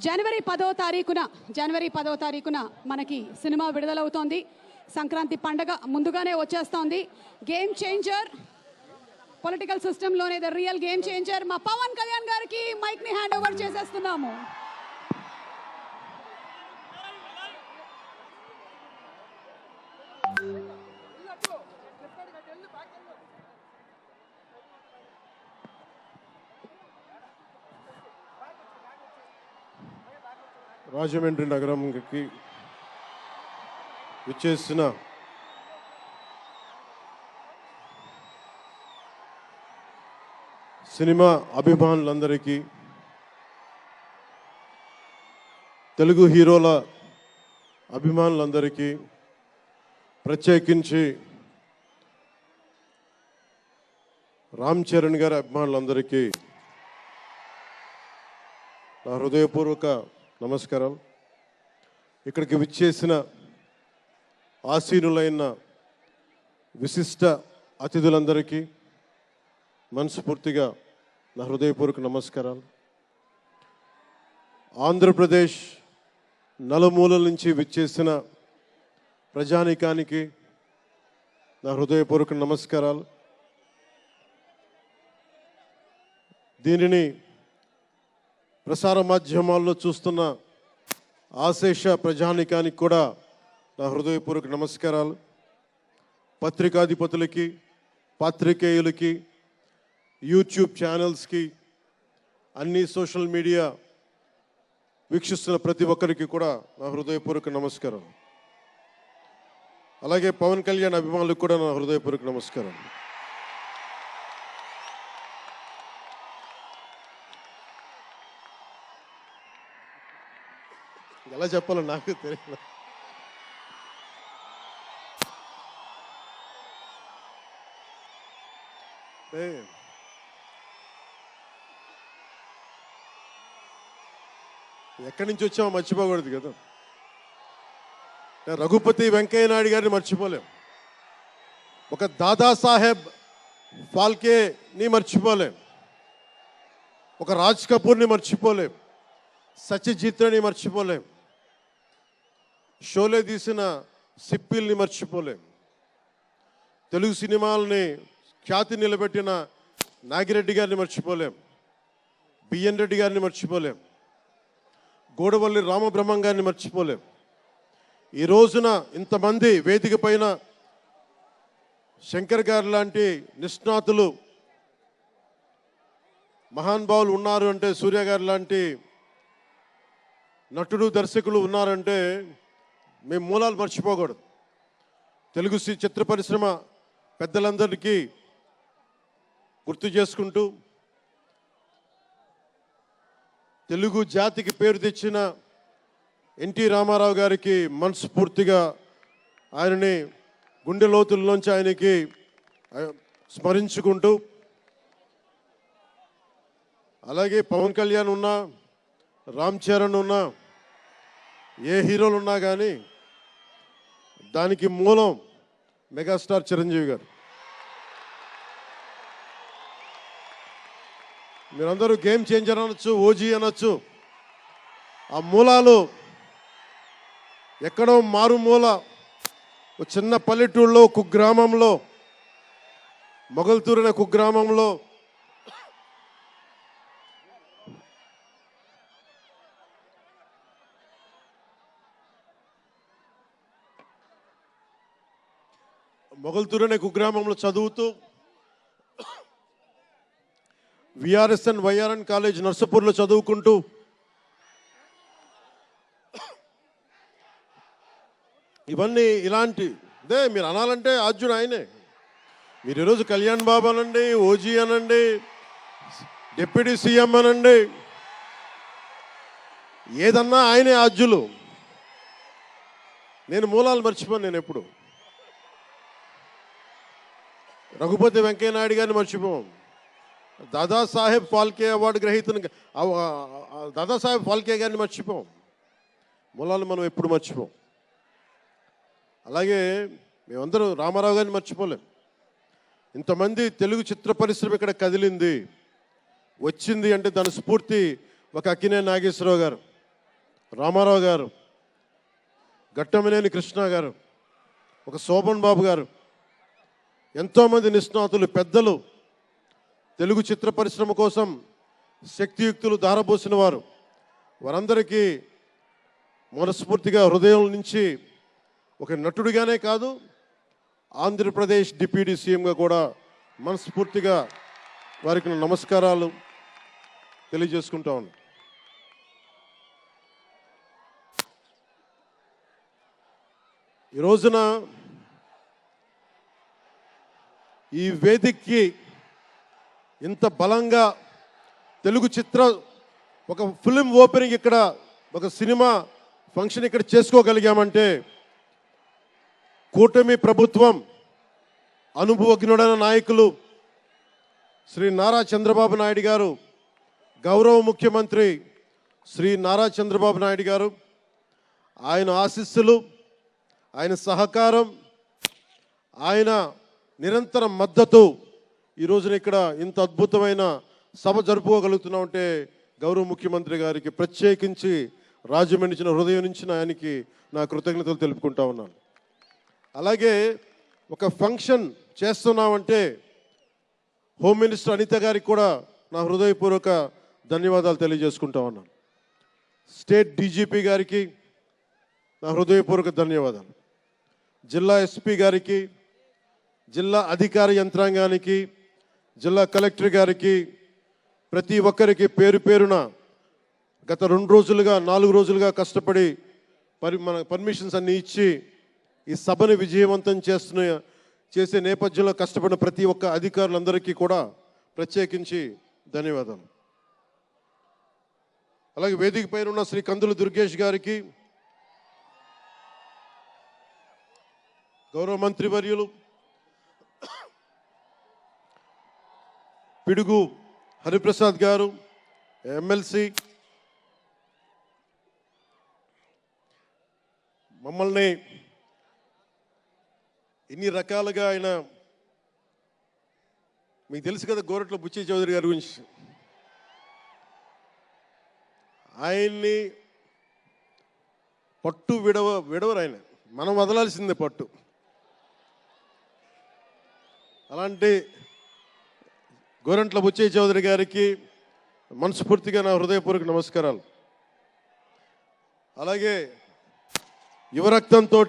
జనవరి 10వ తారీఖున మనకి సినిమా విడుదలవుతోంది. సంక్రాంతి పండగ ముందుగానే వచ్చేస్తోంది. గేమ్ చేంజర్, పొలిటికల్ సిస్టంలోనే ద రియల్ గేమ్ చేంజర్ మా పవన్ కళ్యాణ్ గారికి మైక్ ని హ్యాండ్ ఓవర్ చేసేస్తున్నాము. రాజమండ్రి నగరంకి విచ్చేసిన సినిమా అభిమానులందరికీ, తెలుగు హీరోల అభిమానులందరికీ, ప్రత్యేకించి రామ్ చరణ్ గారి అభిమానులందరికీ నా హృదయపూర్వక నమస్కారం. ఇక్కడికి విచ్చేసిన ఆసీనులైన విశిష్ట అతిథులందరికీ మనస్ఫూర్తిగా నా హృదయపూర్వక నమస్కారాలు. ఆంధ్రప్రదేశ్ నలుమూలల నుంచి విచ్చేసిన ప్రజానీకానికి నా హృదయపూర్వక నమస్కారాలు. దీనిని ప్రసార మాధ్యమాల్లో చూస్తున్న ఆశేష ప్రజానీకానికి కూడా నా హృదయపూర్వక నమస్కారాలు. పత్రికాధిపతులకి, పాత్రికేయులకి, యూట్యూబ్ ఛానల్స్కి, అన్ని సోషల్ మీడియా వీక్షిస్తున్న ప్రతి ఒక్కరికి కూడా నా హృదయపూర్వక నమస్కారం. అలాగే పవన్ కళ్యాణ్ అభిమానులకు కూడా నా హృదయపూర్వక నమస్కారం. ఎలా చెప్పాలో నాకు తెలియదు. ఎక్కడి నుంచి వచ్చామో మర్చిపోకూడదు కదా. రఘుపతి వెంకయ్య నాయుడు గారిని మర్చిపోలేం, ఒక దాదాసాహెబ్ ఫాల్కేని మర్చిపోలేం, ఒక రాజ్ కపూర్ని మర్చిపోలేం, సత్యజిత్ని మర్చిపోలేం, షోలే తీసిన సిప్పిల్ని మర్చిపోలేం, తెలుగు సినిమాలని ఖ్యాతి నిలబెట్టిన నాగిరెడ్డి గారిని మర్చిపోలేం, బిఎన్ రెడ్డి గారిని మర్చిపోలేం, గోడవల్లి రామబ్రహ్మం గారిని మర్చిపోలేం. ఈ రోజున ఇంతమంది వేదిక పైన శంకర్ గారు లాంటి నిష్ణాతులు మహానుభావులు ఉన్నారు అంటే, సూర్య గారు లాంటి నటుడు దర్శకులు ఉన్నారంటే మేము మూలాలు మర్చిపోకూడదు. తెలుగు చిత్ర పరిశ్రమ పెద్దలందరికీ గుర్తు చేసుకుంటూ, తెలుగు జాతికి పేరు తెచ్చిన ఎన్టీ రామారావు గారికి మనస్ఫూర్తిగా ఆయనని గుండె లోతుల్లోంచి ఆయనకి స్మరించుకుంటూ, అలాగే పవన్ కళ్యాణ్ ఉన్నా, రామ్ చరణ్ ఉన్నా, ఏ హీరోలు ఉన్నా కానీ దానికి మూలం మెగాస్టార్ చిరంజీవి గారు. మీరందరూ గేమ్ చేంజర్ అనొచ్చు, ఓజీ అనొచ్చు. ఆ మూలాలు ఎక్కడో మారుమూల ఒక చిన్న పల్లెటూరులో, కుగ్రామంలో, మొగల్తూరు అనే కుగ్రామంలో కుగ్రామంలో చదువుతూ విఆర్ఎస్ఎన్ వైఆర్ఎన్ కాలేజ్ నర్సపూర్లో చదువుకుంటూ ఇవన్నీ ఇలాంటిదే మీరు అనాలంటే ఆద్యుడు ఆయనే. మీరు ఈరోజు కళ్యాణ్ బాబు అనండి, ఓజీ అనండి, డిప్యూటీ సీఎం అనండి, ఏదన్నా ఆయనే ఆద్యులు. నేను మూలాలు మర్చిపోను. నేను ఎప్పుడు రఘుపతి వెంకయ్య నాయుడు గారిని మర్చిపోం, దాదాసాహెబ్ ఫాల్కే అవార్డు గ్రహీతను దాదాసాహెబ్ ఫాల్కే గారిని మర్చిపోం. మూలాలు మనం ఎప్పుడు మర్చిపోం. అలాగే మేమందరం రామారావు గారిని మర్చిపోలేం. ఇంతమంది తెలుగు చిత్ర పరిశ్రమ ఇక్కడ కదిలింది, వచ్చింది అంటే దాని స్ఫూర్తి ఒక అక్కినేని నాగేశ్వరరావు గారు. రామారావు గారు, ఘట్టమనేని కృష్ణ గారు, ఒక శోభన్ బాబు గారు, ఎంతోమంది నిష్ణాతులు పెద్దలు, తెలుగు చిత్ర పరిశ్రమ కోసం శక్తియుక్తులు ధారపోసిన వారు, వారందరికీ మనస్ఫూర్తిగా హృదయం నుంచి ఒక నటుడిగానే కాదు, ఆంధ్రప్రదేశ్ డిప్యూటీ సీఎంగా కూడా మనస్ఫూర్తిగా వారికి నమస్కారాలు తెలియజేసుకుంటా ఉన్నాను. ఈ రోజున ఈ వేదికకి ఇంత బలంగా తెలుగు చిత్ర ఒక ఫిల్మ్ ఓపెనింగ్ ఇక్కడ, ఒక సినిమా ఫంక్షన్ ఇక్కడ చేసుకోగలిగామంటే కూటమి ప్రభుత్వం, అనుభవజ్ఞుడైన నాయకులు శ్రీ నారా చంద్రబాబు నాయుడు గారు, గౌరవ ముఖ్యమంత్రి శ్రీ నారా చంద్రబాబు నాయుడు గారు, ఆయన ఆశీస్సులు, ఆయన సహకారం, ఆయన నిరంతర మద్దతు ఈ రోజున ఇక్కడ ఇంత అద్భుతమైన సభ జరుపుకోగలుగుతున్నామంటే గౌరవ ముఖ్యమంత్రి గారికి ప్రత్యేకించి రాజమండ్రి హృదయం నుంచి ఆయనకి నా కృతజ్ఞతలు తెలుపుకుంటా ఉన్నాను. అలాగే ఒక ఫంక్షన్ చేస్తున్నామంటే హోమ్ మినిస్టర్ అనిత గారికి కూడా నా హృదయపూర్వక ధన్యవాదాలు తెలియజేసుకుంటా ఉన్నాను. స్టేట్ డీజీపీ గారికి నా హృదయపూర్వక ధన్యవాదాలు. జిల్లా ఎస్పీ గారికి, జిల్లా అధికార యంత్రాంగానికి, జిల్లా కలెక్టర్ గారికి, ప్రతి ఒక్కరికి పేరు పేరున గత 2 రోజులుగా 4 రోజులుగా కష్టపడి మన పర్మిషన్స్ అన్నీ ఇచ్చి ఈ సభను విజయవంతం చేసే నేపథ్యంలో కష్టపడిన ప్రతి ఒక్క అధికారులందరికీ కూడా ప్రత్యేకించి ధన్యవాదాలు. అలాగే వేదిక పైన ఉన్న శ్రీ కందులు దుర్గేష్ గారికి, గౌరవ మంత్రివర్యులు పిడుగు హరిప్రసాద్ గారు, ఎమ్మెల్సీ, మమ్మల్ని ఇన్ని రకాలుగా ఆయన, మీకు తెలుసు కదా గోరట్ల బుచ్చి చౌదరి గారి గురించి, ఆయన్ని పట్టు విడవరు ఆయన, మనం వదలాల్సిందే పట్టు. అలాంటి గోరంట్ల బుచ్చయ్య చౌదరి గారికి మనస్ఫూర్తిగా నా హృదయపూర్వక నమస్కారాలు. అలాగే యువరక్తంతో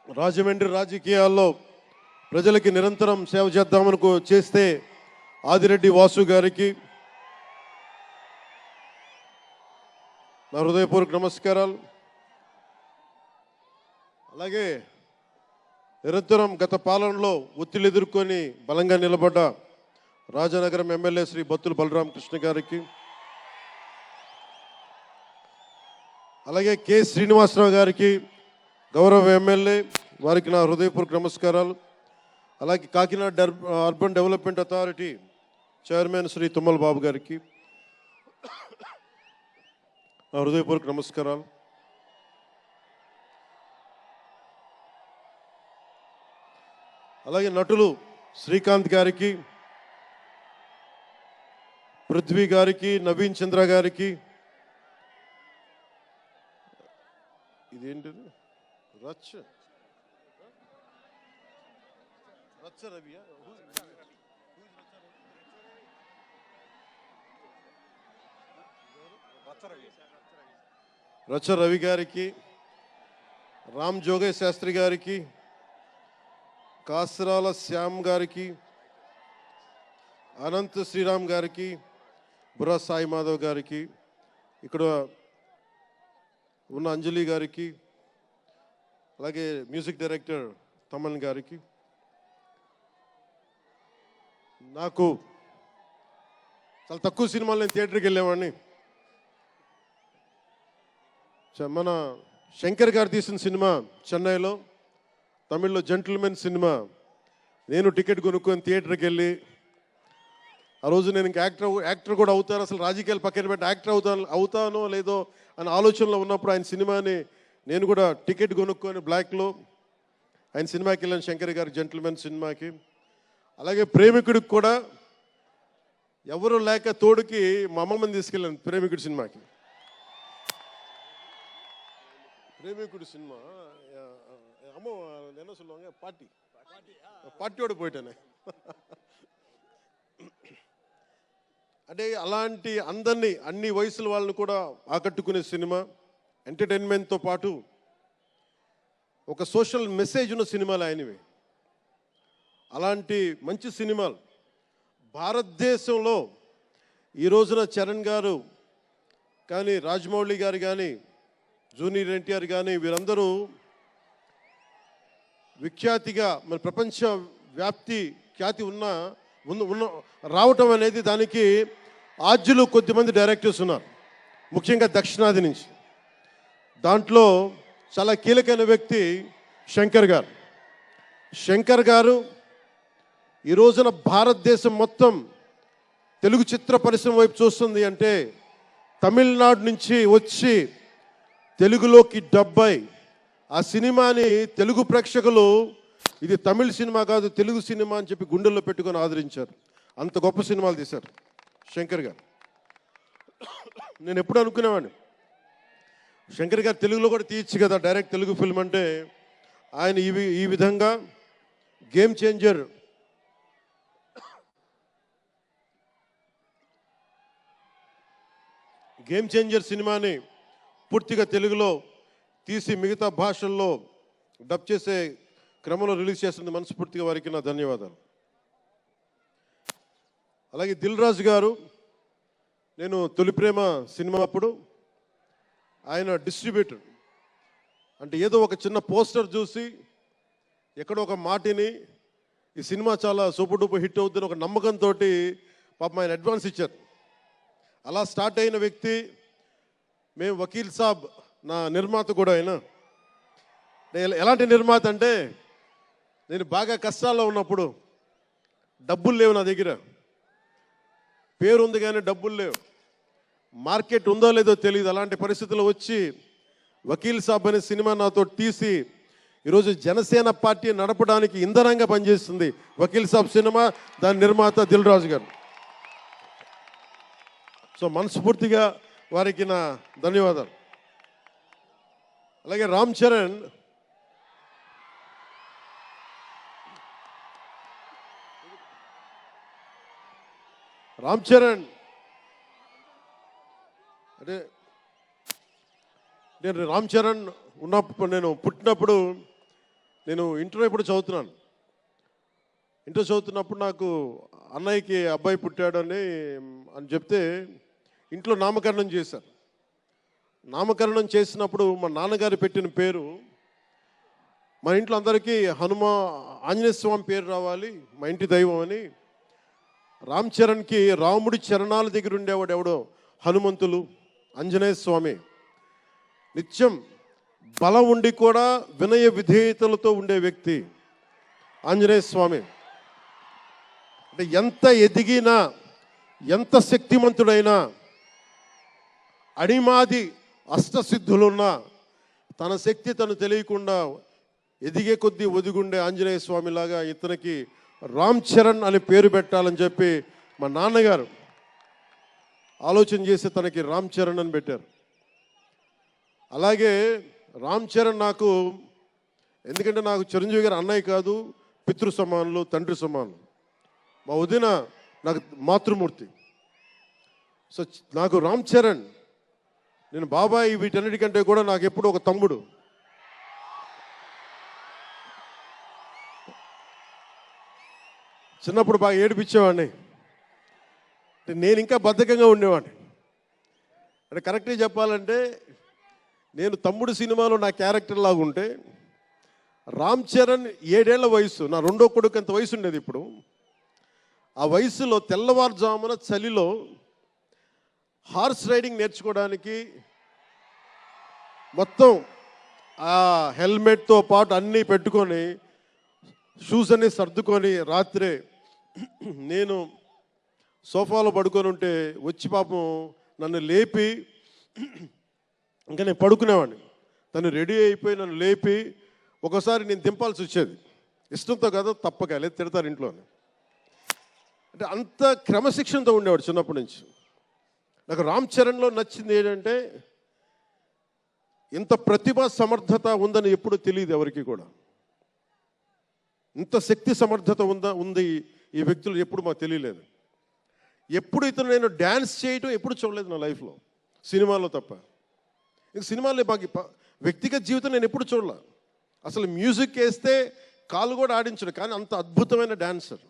రాజమండ్రి రాజకీయాల్లో ప్రజలకి నిరంతరం సేవ చేద్దామని చేస్తే ఆదిరెడ్డి వాసు గారికి నా హృదయపూర్వక నమస్కారాలు. అలాగే నిరంతరం గత పాలనలో ఒత్తిళ్లు ఎదుర్కొని బలంగా నిలబడ్డ రాజనగరం ఎమ్మెల్యే శ్రీ బత్తుల బలరామకృష్ణ గారికి, అలాగే కె శ్రీనివాసరావు గారికి, గౌరవ ఎమ్మెల్యే, వారికి నా హృదయపూర్వక నమస్కారాలు. అలాగే Kakinada urban development authority chairman Shri Tummala Babu గారికి నా హృదయపూర్వక నమస్కారాలు. అలాగే నటులు శ్రీకాంత్ గారికి, పృథ్వీ గారికి, నవీన్ చంద్ర గారికి, ఇదేంటిది రచ్చ రవియా, రచ్చ రవి గారికి, రామ్ జోగేష్ శాస్త్రి గారికి, కాసరాల శ్యామ్ గారికి, అనంత్ శ్రీరామ్ గారికి, బుర్రా సాయి మాధవ్ గారికి, ఇక్కడ ఉన్న అంజలి గారికి, అలాగే మ్యూజిక్ డైరెక్టర్ తమన్ గారికి, నాకు చాలా తక్కువ సినిమాలు నేను థియేటర్కి వెళ్ళేవాడిని. మన శంకర్ గారు తీసిన సినిమా చెన్నైలో, తమిళ్లో జెంటిల్మెన్ సినిమా, నేను టికెట్ కొనుక్కొని థియేటర్కి వెళ్ళి, ఆ రోజు నేను ఇంకా యాక్టర్ కూడా అవుతాను, అసలు రాజకీయాలు పక్కన పెట్టి యాక్టర్ అవుతానో లేదో అని ఆలోచనలో ఉన్నప్పుడు ఆయన సినిమాని నేను కూడా టికెట్ కొనుక్కొని బ్లాక్లో ఆయన సినిమాకి వెళ్ళాను, శంకర్ గారి జెంటిల్మెన్ సినిమాకి. అలాగే ప్రేమికుడికి కూడా ఎవరు లేక తోడుకి మా అమ్మమ్మని తీసుకెళ్ళాను ప్రేమికుడి సినిమాకి. பிரேமிக்குடி சினிமா அம்மா என்ன சொல்லுவாங்க పార్టీயோడు పోయిటానే అంటే అలాంటి అందరినీ అన్ని వయసుల వాళ్ళని కూడా ఆకట్టుకునే సినిమా, ఎంటర్టైన్మెంట్తో పాటు ఒక సోషల్ మెసేజ్ ఉన్న సినిమాలు ఆయనవి. అలాంటి మంచి సినిమాలు భారతదేశంలో ఈ రోజున చరణ్ గారు కానీ, రాజమౌళి గారు కానీ, జూనియర్ ఎన్టీఆర్ కానీ వీరందరూ విఖ్యాతిగా మన ప్రపంచ వ్యాప్తి ఖ్యాతి ఉన్న రావటం అనేది దానికి ఆద్యులు కొద్దిమంది డైరెక్టర్స్ ఉన్నారు, ముఖ్యంగా దక్షిణాది నుంచి. దాంట్లో చాలా కీలకమైన వ్యక్తి శంకర్ గారు. శంకర్ గారు ఈ రోజున భారతదేశం మొత్తం తెలుగు చిత్ర పరిశ్రమ వైపు చూస్తుంది అంటే తమిళనాడు నుంచి వచ్చి తెలుగులోకి డబ్బై ఆ సినిమాని తెలుగు ప్రేక్షకులు ఇది తమిళ సినిమా కాదు తెలుగు సినిమా అని చెప్పి గుండెల్లో పెట్టుకొని ఆదరించారు. అంత గొప్ప సినిమాలు తీశారు శంకర్ గారు. నేను ఎప్పుడు అనుకునేవాడిని శంకర్ గారు తెలుగులో కూడా తీయచ్చు కదా డైరెక్ట్ తెలుగు ఫిల్మ్ అంటే. ఆయన ఈ విధంగా గేమ్ చేంజర్ సినిమాని పూర్తిగా తెలుగులో తీసి మిగతా భాషల్లో డబ్ చేసే క్రమంలో రిలీజ్ చేస్తుంది. మనస్ఫూర్తిగా వారికి నా ధన్యవాదాలు. అలాగే దిల్ రాజు గారు, నేను తొలి ప్రేమ సినిమా అప్పుడు ఆయన డిస్ట్రిబ్యూటర్ అంటే ఏదో ఒక చిన్న పోస్టర్ చూసి ఎక్కడో ఒక మాటిని ఈ సినిమా చాలా సూపర్ డూపర్ హిట్ అవుతుంది ఒక నమ్మకంతో పాపం ఆయన అడ్వాన్స్ ఇచ్చారు. అలా స్టార్ట్ అయిన వ్యక్తి. మేము వకీల్ సాబ్ నా నిర్మాత కూడా అయినా. ఎలాంటి నిర్మాత అంటే నేను బాగా కష్టాల్లో ఉన్నప్పుడు డబ్బులు లేవు నా దగ్గర, పేరు ఉంది కానీ డబ్బులు లేవు, మార్కెట్ ఉందో లేదో తెలియదు. అలాంటి పరిస్థితుల్లో వచ్చి వకీల్ సాబ్ అనే సినిమా నాతో తీసి ఈరోజు జనసేన పార్టీ నడపడానికి ఇంధనంగా పనిచేస్తుంది వకీల్ సాబ్ సినిమా. దాని నిర్మాత దిల్ రాజు గారు. సో మనస్ఫూర్తిగా వారికి నా ధన్యవాదాలు. అలాగే రామ్ చరణ్ అంటే నేను రామ్ చరణ్ ఉన్నప్పుడు నేను పుట్టినప్పుడు నేను ఇంటర్ ఇప్పుడు చదువుతున్నాను. ఇంటర్ చదువుతున్నప్పుడు నాకు అన్నయ్యకి అబ్బాయి పుట్టాడని చెప్తే ఇంట్లో నామకరణం చేశారు. నామకరణం చేసినప్పుడు మా నాన్నగారు పెట్టిన పేరు మా ఇంట్లో అందరికీ ఆంజనేయ స్వామి పేరు రావాలి మా ఇంటి దైవం అని. రామ్ చరణ్కి రాముడి చరణాల దగ్గర ఉండేవాడు ఎవడో హనుమంతులు, ఆంజనేయ స్వామి. నిత్యం బలం ఉండి కూడా వినయ విధేయతలతో ఉండే వ్యక్తి ఆంజనేయ స్వామి. అంటే ఎంత ఎదిగినా ఎంత శక్తిమంతుడైనా అడిమాది అష్టసిద్ధులున్నా తన శక్తి తను తెలియకుండా ఎదిగే కొద్దీ ఒదిగుండే ఆంజనేయ స్వామిలాగా ఇతనికి రామ్ చరణ్ అని పేరు పెట్టాలని చెప్పి మా నాన్నగారు ఆలోచన చేసి తనకి రామ్ చరణ్ అని పెట్టారు. అలాగే రామ్ చరణ్ నాకు ఎందుకంటే నాకు చిరంజీవి గారు అన్నయ్య కాదు, పితృ సమానులు, తండ్రి సమానులు. మా వదిన నాకు మాతృమూర్తి. సో నాకు రామ్ చరణ్, నేను బాబాయ్ వీటన్నిటికంటే కూడా నాకు ఎప్పుడు ఒక తమ్ముడు. చిన్నప్పుడు బాగా ఏడిపించేవాడిని, నేను ఇంకా బద్ధకంగా ఉండేవాడిని. అంటే కరెక్ట్గా చెప్పాలంటే నేను తమ్ముడు సినిమాలో నా క్యారెక్టర్ లాగా ఉంటే రామ్ చరణ్ 7 ఏళ్ల వయసు, నా రెండో కొడుకు అంత వయసు ఉండేది. ఇప్పుడు ఆ వయసులో తెల్లవారుజామున చలిలో హార్స్ రైడింగ్ నేర్చుకోవడానికి మొత్తం ఆ హెల్మెట్తో పాటు అన్నీ పెట్టుకొని షూస్ అన్నీ సర్దుకొని రాత్రే నేను సోఫాలో పడుకొని ఉంటే వచ్చి పాపం నన్ను లేపి ఇంకా నేను పడుకునేవాడిని. తను రెడీ అయిపోయి నన్ను లేపి ఒకసారి నేను దింపాల్సి వచ్చేది. ఇష్టంతో కదా తప్పక లేదు తిడతారు ఇంట్లోనే. అంటే అంత క్రమశిక్షణతో ఉండేవాడు చిన్నప్పటి నుంచి. నాకు రామ్ చరణ్లో నచ్చింది ఏంటంటే ఇంత ప్రతిభ సమర్థత ఉందని ఎప్పుడు తెలియదు ఎవరికి కూడా. ఇంత శక్తి సమర్థత ఉంది ఈ వ్యక్తులు ఎప్పుడు మాకు తెలియలేదు. ఎప్పుడు ఇతను నేను డ్యాన్స్ చేయటం ఎప్పుడు చూడలేదు నా లైఫ్లో, సినిమాలో తప్ప. ఇంక సినిమాలో మాకు వ్యక్తిగత జీవితం నేను ఎప్పుడు చూడలే. అసలు మ్యూజిక్ వేస్తే కాలు కూడా ఆడించడు, కానీ అంత అద్భుతమైన డాన్సర్.